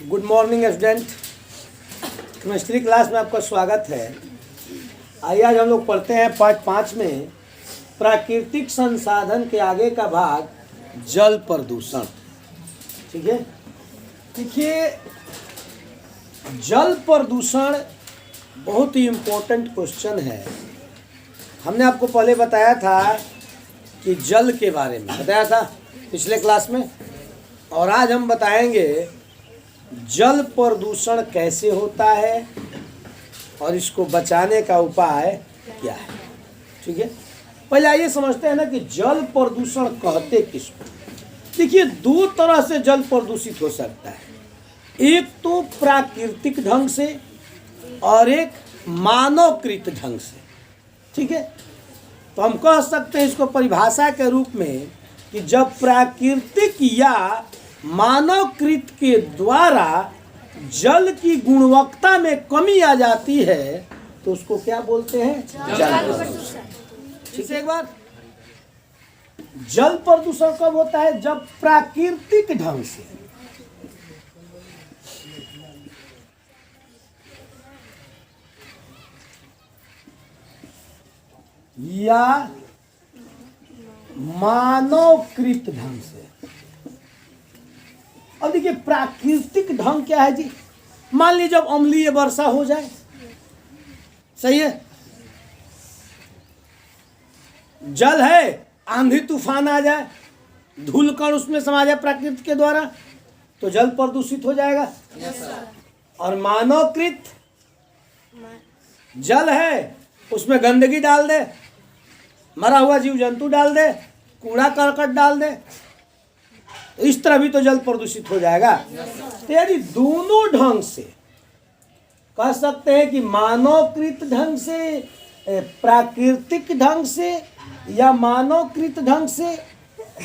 Good morning student. Chemistry class में आपका स्वागत है। आइए आज हम लोग पढ़ते हैं पार्ट 5 में प्राकृतिक संसाधन के आगे का भाग जल प्रदूषण। ठीक है, देखिए जल प्रदूषण बहुत ही इम्पोर्टेंट क्वेश्चन है। हमने आपको पहले बताया था कि जल के बारे में बताया था पिछले क्लास में, और आज हम बताएंगे जल प्रदूषण कैसे होता है और इसको बचाने का उपाय क्या है। ठीक है, पहले आइए समझते हैं ना कि जल प्रदूषण कहते किसको। देखिए दो तरह से जल प्रदूषित हो सकता है, एक तो प्राकृतिक ढंग से और एक मानवकृत ढंग से। ठीक है, तो हम कह सकते हैं इसको परिभाषा के रूप में कि जब प्राकृतिक या मानवकृत के द्वारा जल की गुणवत्ता में कमी आ जाती है तो उसको क्या बोलते हैं? जल प्रदूषण। ठीक है, एक बार जल प्रदूषण कब होता है? जब प्राकृतिक ढंग से या मानवकृत ढंग से। अब देखिए प्राकृतिक ढंग क्या है जी? मान लीजिए जब अम्लीय वर्षा हो जाए, सही है, जल है, आंधी तूफान आ जाए, धूलकण उसमें समा जाए प्रकृति के द्वारा, तो जल प्रदूषित हो जाएगा। और मानवकृत जल है, उसमें गंदगी डाल दे, मरा हुआ जीव जंतु डाल दे, कूड़ा करकट डाल दे, तो इस तरह भी तो जल प्रदूषित हो जाएगा। तो यदि दोनों ढंग से कह सकते हैं कि मानवकृत ढंग से, प्राकृतिक ढंग से या मानवकृत ढंग से,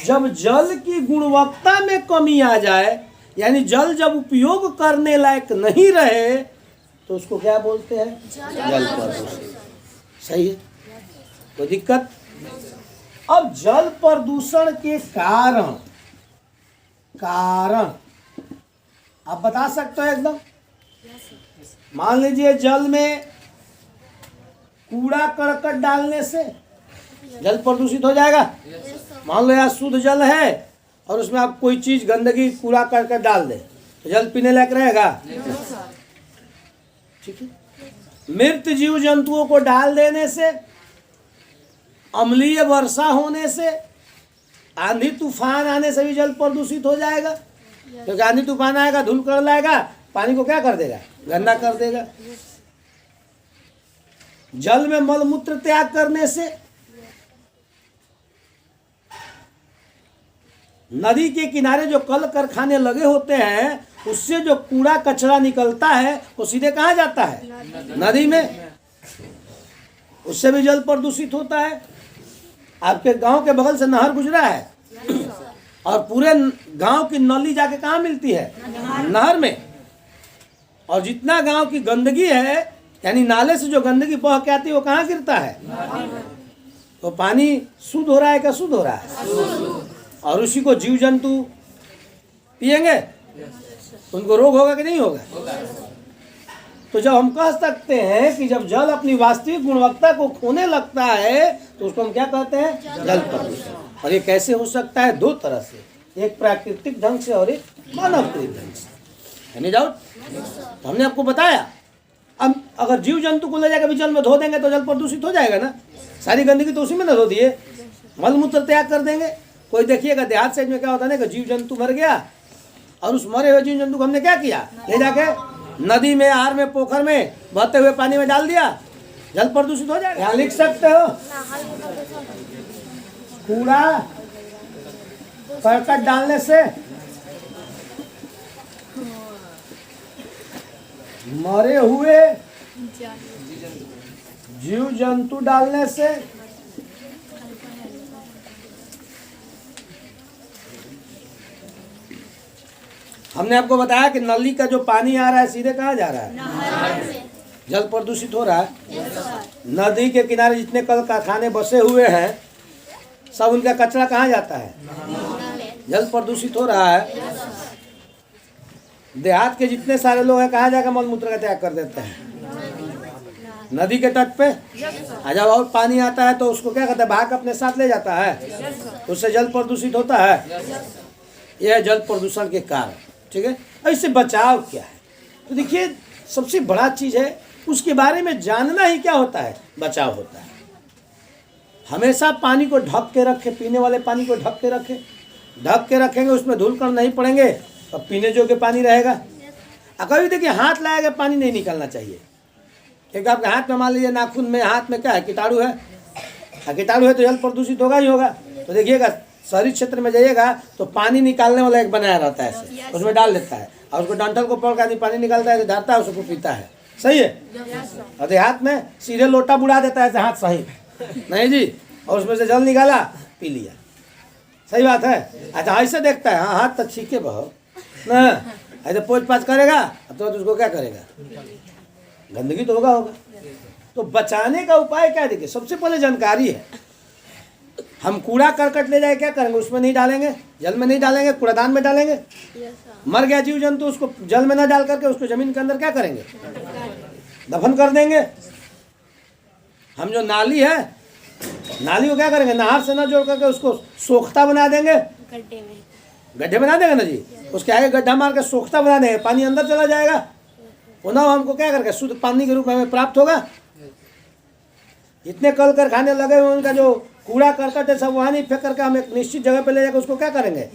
जब जल की गुणवत्ता में कमी आ जाए, यानी जल जब उपयोग करने लायक नहीं रहे, तो उसको क्या बोलते हैं? जल प्रदूषण। सही है, कोई दिक्कत? अब जल प्रदूषण के कारण आप बता सकते हो एकदम? मान लीजिए जल में कूड़ा करकट डालने से जल प्रदूषित हो जाएगा। मान लो यार शुद्ध जल है और उसमें आप कोई चीज गंदगी कूड़ा करकट डाल दे तो जल पीने लायक रहेगा? ठीक है, मृत जीव जंतुओं को डाल देने से, अम्लीय वर्षा होने से, आंधी तूफान आने से भी जल प्रदूषित हो जाएगा। क्योंकि आंधी तूफान आएगा, धूल लाएगा, पानी को क्या कर देगा? गंदा कर देगा। जल में मलमूत्र त्याग करने से, नदी के किनारे जो कल कारखाने लगे होते हैं, उससे जो कूड़ा कचरा निकलता है वो सीधे कहाँ जाता है? नदी में। उससे भी जल प्रदूषित होता है। आपके गांव के बगल से नहर गुजरा है और पूरे गांव की नली जाके कहाँ मिलती है? नहर में। और जितना गांव की गंदगी है, यानी नाले से जो गंदगी बह के आती है वो कहाँ गिरता है? तो पानी शुद्ध हो रहा है क्या? शुद्ध हो रहा है। और उसी को जीव जंतु पिएंगे, उनको रोग होगा कि नहीं होगा? तो जब हम कह सकते हैं कि जब जल अपनी वास्तविक गुणवत्ता को खोने लगता है तो उसको हम क्या कहते हैं? जल प्रदूषण। और ये कैसे हो सकता है? दो तरह से, एक प्राकृतिक ढंग से और एक मानवकृत ढंग से। Any doubt? तो हमने आपको बताया, अब अगर जीव जंतु को ले जाकर भी जल में धो देंगे तो जल प्रदूषित हो जाएगा ना। सारी गंदगी तो उसी में ना धो दिए, मलमूत्र त्याग कर देंगे। कोई देखिएगा देहात साइड में क्या होता है ना कि जीव जंतु मर गया और उस मरे हुए जीव जंतु को हमने क्या किया? ले जाके नदी में, आर में, पोखर में बहते हुए पानी में डाल दिया, जल प्रदूषित हो जाएगा। यहाँ लिख सकते हो, कूड़ा करकट डालने से, मरे हुए जीव जंतु डालने से, हमने आपको बताया कि नली का जो पानी आ रहा है सीधे कहाँ जा रहा है? जल प्रदूषित हो रहा है। नदी के किनारे जितने कल कारखाने बसे हुए हैं सब उनका कचरा कहाँ जाता है? जल प्रदूषित हो रहा है। देहात के जितने सारे लोग हैं कहाँ जाकर मल मूत्र का त्याग कर देते हैं? नदी के तट पे। जब और पानी आता है तो उसको क्या करता है? बहा के अपने साथ ले जाता है, उससे जल प्रदूषित होता है। यह जल प्रदूषण के कारण, ठीक है। और इससे बचाव क्या है? तो देखिए, सबसे बड़ा चीज है उसके बारे में जानना ही क्या होता है? बचाव होता है। हमेशा पानी को ढक के रखे, पीने वाले पानी को ढक के रखे। ढक के रखेंगे, उसमें धूल कण नहीं पड़ेंगे, तो पीने जोगे पानी रहेगा। कभी देखिए, हाथ लगाकर पानी नहीं निकलना चाहिए, क्योंकि आपके हाथ में, मान लीजिए नाखून में, हाथ में क्या है? कीटाणु है। कीटाणु है तो जल प्रदूषित होगा ही होगा। तो देखिएगा, शहरी क्षेत्र में जाइएगा तो पानी निकालने वाला एक बनाया रहता है, ऐसे उसमें डाल देता है, और उसको डंठल को पकड़ के पानी निकालता है, डालता है, उसको पीता है। सही है। और देहात में सीधे लोटा बुड़ा देता है हाथ सही नहीं जी, और उसमें से जल निकाला, पी लिया। सही बात है। अच्छा, ऐसे देखता है, हाँ हाथ तो ठीक है बहु ना, ऐसे पोछ पाछ करेगा तो उसको क्या करेगा? गंदगी तो होगा। तो बचाने का उपाय क्या? देखिए, सबसे पहले जानकारी है। हम कूड़ा करकट ले जाए क्या करेंगे? उसमें नहीं डालेंगे, जल में नहीं डालेंगे, कूड़ादान में डालेंगे। मर गया जीव जंतु, उसको जल में ना डाल करके उसको जमीन के अंदर क्या करेंगे? दफन कर देंगे। हम जो नाली है, नाली को क्या करेंगे? नहर से ना जोड़ करके उसको सोख्ता बना देंगे, गड्ढे बना देंगे ना जी, उसके आगे गड्ढा मार के सोख्ता बना देंगे, पानी अंदर चला जाएगा। पुनः हमको क्या करके शुद्ध पानी के रूप में हमें प्राप्त होगा। इतने कल कारखाने लगे हुए, उनका जो कूड़ा करकट है सब वहाँ नहीं फेंक करके हम एक निश्चित जगह पे ले जाकर उसको क्या करेंगे?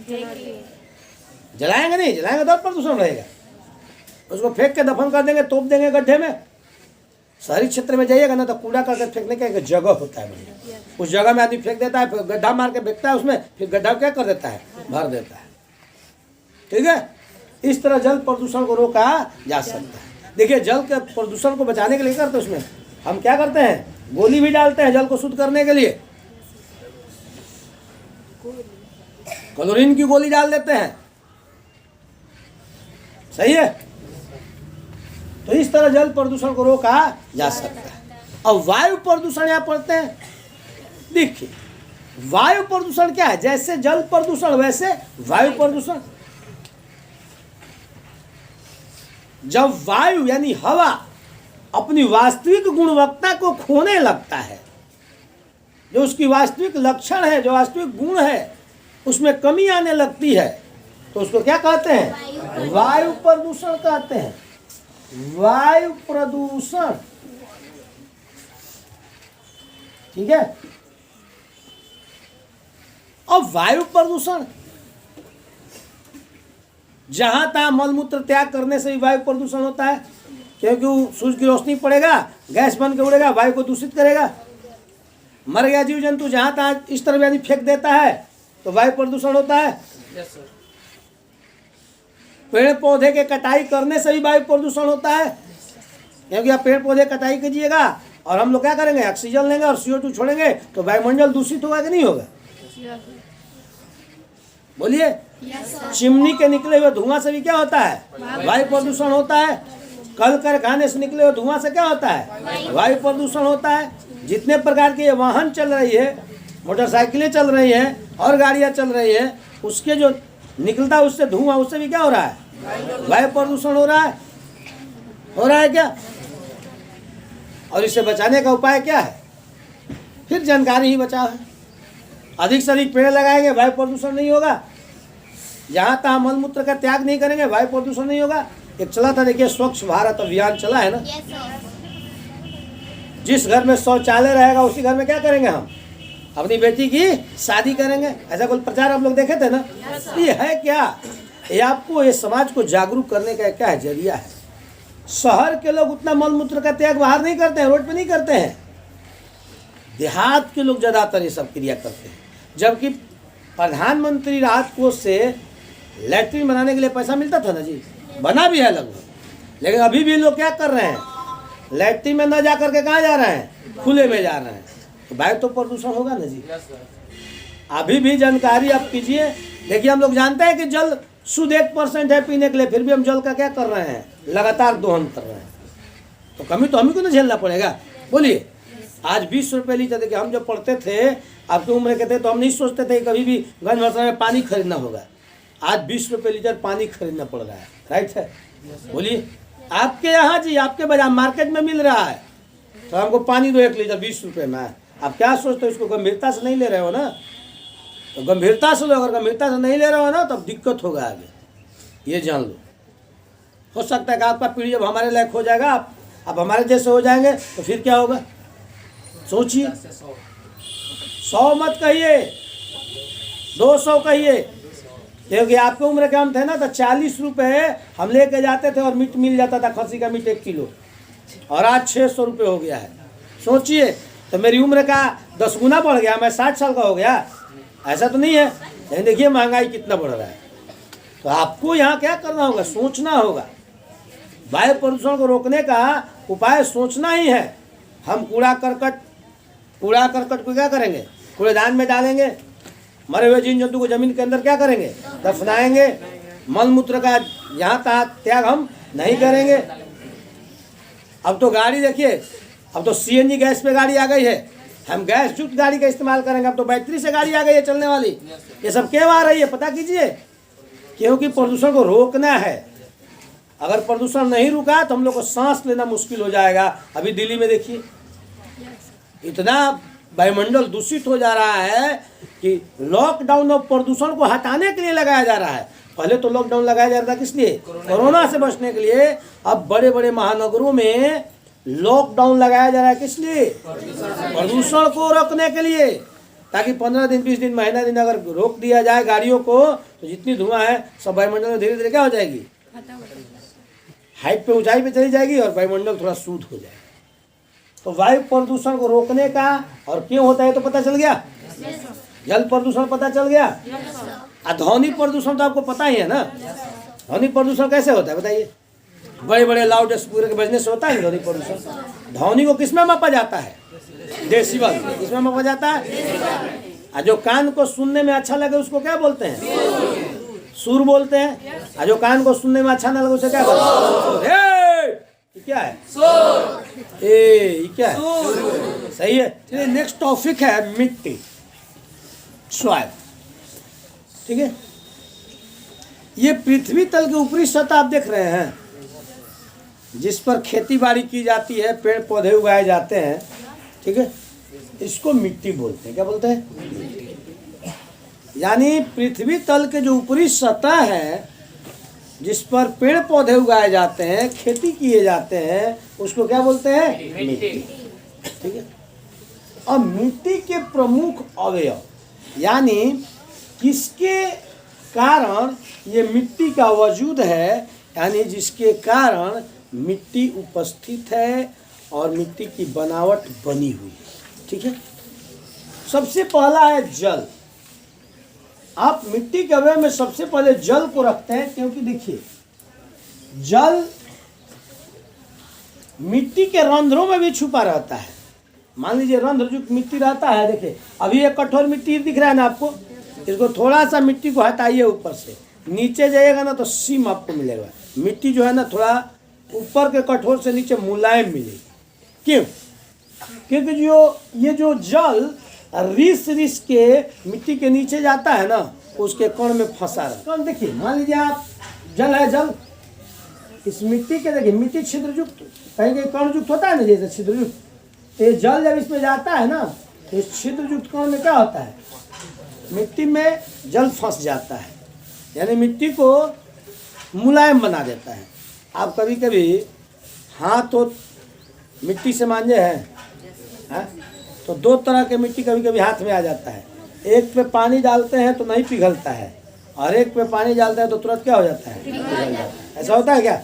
जलाएंगे नहीं, जलाएंगे तो प्रदूषण रहेगा। उसको फेंक के दफन कर देंगे, तोप देंगे गड्ढे में। शहरी क्षेत्र में जाइएगा ना तो कूड़ा करकट फेंकने का एक जगह होता है, उस जगह में आदमी फेंक देता है, फिर गड्ढा मार के फेंकता है उसमें, फिर गड्ढा क्या कर देता है? भर देता है। ठीक है। इस तरह जल प्रदूषण को रोका जा सकता है। देखिए, जल के प्रदूषण को बचाने के लिए करते उसमें हम क्या करते हैं? गोली भी डालते हैं जल को शुद्ध करने के लिए। क्लोरीन की गोली डाल देते हैं। सही है। तो इस तरह जल प्रदूषण को रोका जा सकता है। अब वायु प्रदूषण यहां पढ़ते हैं। देखिए, वायु प्रदूषण क्या है? जैसे जल प्रदूषण वैसे वायु प्रदूषण। जब वायु यानी हवा अपनी वास्तविक गुणवत्ता को खोने लगता है, जो उसकी वास्तविक लक्षण है, जो वास्तविक गुण है, उसमें कमी आने लगती है, तो उसको क्या कहते हैं? वायु प्रदूषण कहते हैं। वायु प्रदूषण। ठीक है। अब वायु प्रदूषण जहां तहां मलमूत्र त्याग करने से भी वायु प्रदूषण होता है, क्योंकि सूरज की रोशनी पड़ेगा, गैस बन के उड़ेगा, वायु को दूषित करेगा। मर गया जीव जंतु जहां तहां इस तरह यानी फेंक देता है तो वायु प्रदूषण होता है। पेड़ पौधे के कटाई करने से भी वायु प्रदूषण होता है, क्योंकि आप पेड़ पौधे कटाई कीजिएगा और हम लोग क्या करेंगे? ऑक्सीजन लेंगे और CO2 छोड़ेंगे, तो वायुमंडल दूषित होगा कि नहीं होगा? बोलिए। चिमनी के निकले हुए धुआं से भी क्या होता है? वायु प्रदूषण होता है। कल कारखाने से निकले हुए धुआं से क्या होता है? वायु प्रदूषण होता है। जितने प्रकार के वाहन चल रही है, मोटरसाइकिलें चल रही हैं और गाड़ियां चल रही है, उसके जो निकलता है उससे धुआं, उससे भी क्या हो रहा है? वायु प्रदूषण हो रहा है। हो रहा है क्या? और इससे बचाने का उपाय क्या है? फिर जानकारी ही बचाव है। अधिक से अधिक पेड़ लगाएंगे, वायु प्रदूषण नहीं होगा। जहाँ तहाँ मलमूत्र का त्याग नहीं करेंगे, वायु प्रदूषण नहीं होगा। एक चला था, देखिए, स्वच्छ भारत अभियान चला है ना। जिस घर में शौचालय रहेगा उसी घर में क्या करेंगे? हम अपनी बेटी की शादी करेंगे। ऐसा कोई प्रचार आप लोग देखे थे ना। ये है क्या? ये आपको, ये समाज को जागरूक करने का क्या है? जरिया है। शहर के लोग उतना मलमूत्र का त्याग बाहर नहीं करते हैं, रोड पे नहीं करते हैं। देहात के लोग ज्यादातर ये सब क्रिया करते हैं। जबकि प्रधानमंत्री राहत कोष से लैट्रिन बनाने के लिए पैसा मिलता था ना जी, बना भी है लगभग। लेकिन अभी भी लोग क्या कर रहे हैं? लैट्रिन में न जा करके कहाँ जा रहे हैं? खुले में जा रहे हैं। तो वायु तो प्रदूषण होगा ना जी। अभी भी जानकारी आप कीजिए। देखिए, हम लोग जानते हैं कि जल शुद्ध 1% है पीने के लिए, फिर भी हम जल का क्या कर रहे हैं? लगातार दोहन कर रहे हैं। तो कमी तो हमें को ना झेलना पड़ेगा। बोलिए। आज 20 रुपये लीटर। देखिए, हम जब पढ़ते थे, आपकी उम्र के थे, तो हम नहीं सोचते थे कभी भी गंज भरसा में पानी खरीदना होगा। आज 20 रुपये लीटर पानी खरीदना पड़ रहा है, राइट है? बोलिए, आपके यहाँ जी, आपके बाजार मार्केट में मिल रहा है, तो हमको पानी दो 1 लीटर 20 रुपये में। आप क्या सोचते हो? इसको गंभीरता से नहीं ले रहे हो ना, तो गंभीरता से लो। अगर गंभीरता से नहीं ले रहे हो ना, तब दिक्कत होगा आगे, ये जान लो। हो सकता है कि आपका पीढ़ी जब हमारे लायक हो जाएगा, आप हमारे जैसे हो जाएंगे, तो फिर क्या होगा? सोचिए, 100 मत कहिए, 200 कहिए, क्योंकि आपकी उम्र के हम थे ना, तो 40 रुपये हम लेके जाते थे और मीट मिल जाता था, खस्सी का मीट 1 किलो, और आज 600 रुपये हो गया है। सोचिए, तो मेरी उम्र का 10 गुना बढ़ गया, मैं 60 साल का हो गया, ऐसा तो नहीं है। लेकिन देखिए महंगाई कितना बढ़ रहा है। तो आपको यहाँ क्या करना होगा? सोचना होगा। वायु प्रदूषण को रोकने का उपाय सोचना ही है। हम कूड़ा करकट को क्या करेंगे? कूड़ेदान में डालेंगे। मरे हुए जीव जंतु को जमीन के अंदर क्या करेंगे? दफनाएंगे। मल मूत्र का यहाँ तहाँ त्याग हम नहीं करेंगे। अब तो गाड़ी देखिए, अब तो सीएनजी गैस पे गाड़ी आ गई है, हम गैस युक्त गाड़ी का इस्तेमाल करेंगे। अब तो बैटरी से गाड़ी आ गई है चलने वाली। ये सब क्यों आ रही है पता कीजिए? क्योंकि प्रदूषण को रोकना है। अगर प्रदूषण नहीं रुका तो हम लोग को सांस लेना मुश्किल हो जाएगा। अभी दिल्ली में देखिए, इतना वायुमंडल दूषित हो जा रहा है कि लॉकडाउन और प्रदूषण को हटाने के लिए लगाया जा रहा है। पहले तो लॉकडाउन लगाया जा रहा था किस लिए? कोरोना से बचने के लिए। अब बड़े बड़े महानगरों में लॉकडाउन लगाया जा रहा है किस लिए? प्रदूषण को रोकने के लिए, ताकि 15 दिन 20 दिन महीना दिन अगर रोक दिया जाए गाड़ियों को, तो जितनी धुआं है सब वायुमंडल में धीरे धीरे क्या हो जाएगी? हाइट पे, ऊंचाई पे चली जाएगी और वायुमंडल थोड़ा शुद्ध हो जाएगा। तो वायु प्रदूषण को रोकने का और क्यों होता है तो पता चल गया। जल प्रदूषण पता चल गया। ध्वनि प्रदूषण तो आपको पता ही है ना। ध्वनि प्रदूषण कैसे होता है बताइए? बड़े बड़े लाउड स्पीकर के बजने से होता है ध्वनि प्रदूषण। ध्वनि को किसमें मापा जाता है? डेसिबल। किसमें मापा जाता है? जो कान को सुनने में अच्छा लगे उसको क्या बोलते हैं? सुर बोलते हैं। और जो कान को सुनने में अच्छा ना लगे उसे क्या बोलते हैं? क्या है? ये क्या है? सही है। चलिए नेक्स्ट टॉपिक है मिट्टी, सॉइल। ठीक है, ये पृथ्वी तल की ऊपरी सतह आप देख रहे हैं, जिस पर खेती बाड़ी की जाती है, पेड़ पौधे उगाए जाते हैं। ठीक है, इसको मिट्टी बोलते हैं। क्या बोलते हैं? यानी पृथ्वी तल के जो ऊपरी सतह है, जिस पर पेड़ पौधे उगाए जाते हैं, खेती किए जाते हैं, उसको क्या बोलते हैं? मिट्टी। ठीक है, और मिट्टी के प्रमुख अवयव, यानी किसके कारण ये मिट्टी का वजूद है, यानी जिसके कारण मिट्टी उपस्थित है और मिट्टी की बनावट बनी हुई है। ठीक है, सबसे पहला है जल। आप मिट्टी के अवयव में सबसे पहले जल को रखते हैं, क्योंकि देखिए जल मिट्टी के रंध्रों में भी छुपा रहता है। मान लीजिए रंध्र जो मिट्टी रहता है, देखिए अभी एक कठोर मिट्टी दिख रहा है ना आपको, इसको थोड़ा सा मिट्टी को हटाइए, ऊपर से नीचे जाइएगा ना तो सीम आपको मिलेगा। मिट्टी जो है ना थोड़ा ऊपर के कठोर से नीचे मुलायम मिलेगी। क्यों? क्योंकि ये जो जल रिस के मिट्टी के नीचे जाता है ना, उसके कण में फंसा रहा है। कण देखिए, मान लीजिए आप जल है, जल इस मिट्टी के, देखिए मिट्टी छिद्रयुक्त, कहीं कहीं कणयुक्त होता है ना, जैसे छिद्रयुक्त। ये जल जब इसमें जाता है ना, तो इस छिद्रयुक्त कण में क्या होता है? मिट्टी में जल फंस जाता है, यानी मिट्टी को मुलायम बना देता है। आप कभी कभी हाथ तो मिट्टी से मांजे हैं, तो 2 तरह के मिट्टी कभी कभी हाथ में आ जाता है। एक पे पानी डालते हैं तो नहीं पिघलता है, और एक पे पानी डालते हैं तो तुरंत क्या हो जाता है? पिघल जाता है। ऐसा होता है क्या?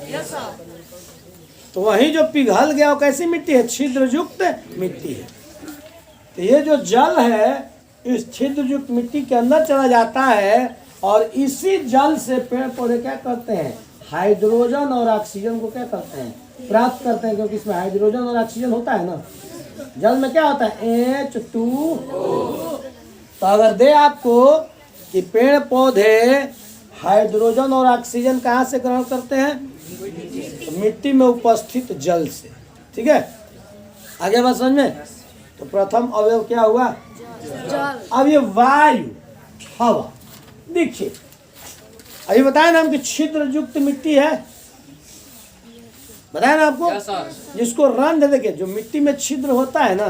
तो वही जो पिघल गया वो कैसी मिट्टी है? छिद्रयुक्त मिट्टी है। तो ये जो जल है इस छिद्रयुक्त मिट्टी के अंदर चला जाता है, और इसी जल से पेड़ पौधे क्या करते हैं? हाइड्रोजन और ऑक्सीजन को क्या करते हैं? प्राप्त करते हैं, क्योंकि इसमें हाइड्रोजन और ऑक्सीजन होता है ना। जल में क्या होता है? H2O। तो अगर दे आपको कि पेड़ पौधे हाइड्रोजन और ऑक्सीजन कहाँ से ग्रहण करते हैं? तो मिट्टी में उपस्थित जल से। ठीक है, आगे बात समझ में। तो प्रथम अवयव क्या हुआ? जल। अब ये वायु, हवा। देखिए अभी बताया ना हम कि छिद्र युक्त मिट्टी है, बताया ना आपको। Yes sir. जिसको रंध्र, देखिए जो मिट्टी में छिद्र होता है ना,